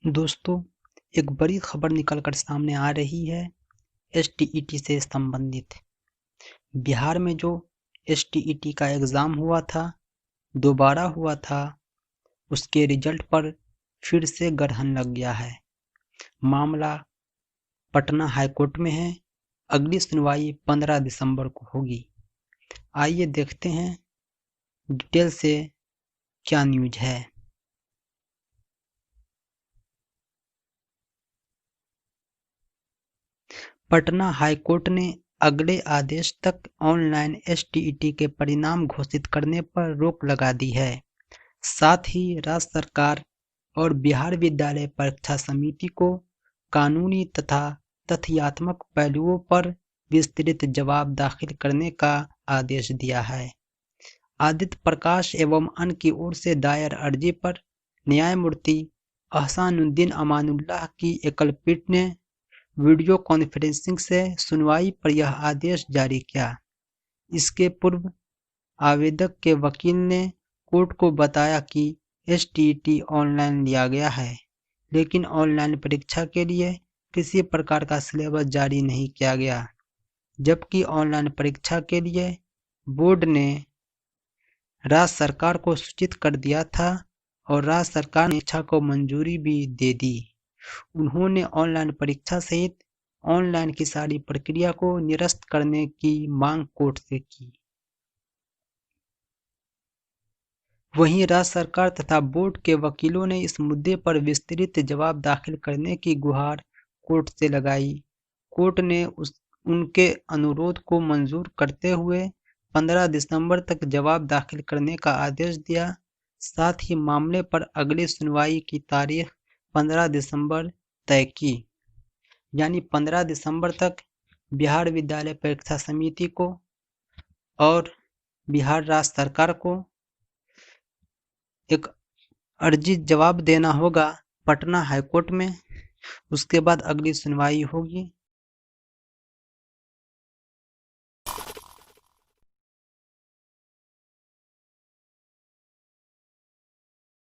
दोस्तों, एक बड़ी खबर निकल कर सामने आ रही है एसटीईटी से संबंधित। बिहार में जो एसटीईटी का एग्ज़ाम हुआ था, दोबारा हुआ था, उसके रिजल्ट पर फिर से ग्रहण लग गया है। मामला पटना हाईकोर्ट में है। अगली सुनवाई 15 दिसंबर को होगी। आइए देखते हैं डिटेल से क्या न्यूज़ है। पटना हाईकोर्ट ने अगले आदेश तक ऑनलाइन एसटीईटी के परिणाम घोषित करने पर रोक लगा दी है। साथ ही राज्य सरकार और बिहार विद्यालय परीक्षा समिति को कानूनी तथा तथ्यात्मक पहलुओं पर विस्तृत जवाब दाखिल करने का आदेश दिया है। आदित्य प्रकाश एवं अन्य की ओर से दायर अर्जी पर न्यायमूर्ति अहसानुद्दीन अमानुल्लाह की एकल पीठ ने वीडियो कॉन्फ्रेंसिंग से सुनवाई पर यह आदेश जारी किया। इसके पूर्व आवेदक के वकील ने कोर्ट को बताया कि एसटीईटी ऑनलाइन लिया गया है, लेकिन ऑनलाइन परीक्षा के लिए किसी प्रकार का सिलेबस जारी नहीं किया गया, जबकि ऑनलाइन परीक्षा के लिए बोर्ड ने राज्य सरकार को सूचित कर दिया था और राज्य सरकार ने परीक्षा को मंजूरी भी दे दी। उन्होंने ऑनलाइन परीक्षा सहित ऑनलाइन की सारी प्रक्रिया को निरस्त करने की मांग कोर्ट से की। वहीं राज्य सरकार तथा बोर्ड के वकीलों ने इस मुद्दे पर विस्तृत जवाब दाखिल करने की गुहार कोर्ट से लगाई। कोर्ट ने उनके अनुरोध को मंजूर करते हुए 15 दिसंबर तक जवाब दाखिल करने का आदेश दिया। साथ ही मामले पर अगली सुनवाई की तारीख 15 दिसंबर तय की। यानी 15 दिसंबर तक बिहार विद्यालय परीक्षा समिति को और बिहार राज्य सरकार को एक अर्जी जवाब देना होगा पटना हाईकोर्ट में। उसके बाद अगली सुनवाई होगी।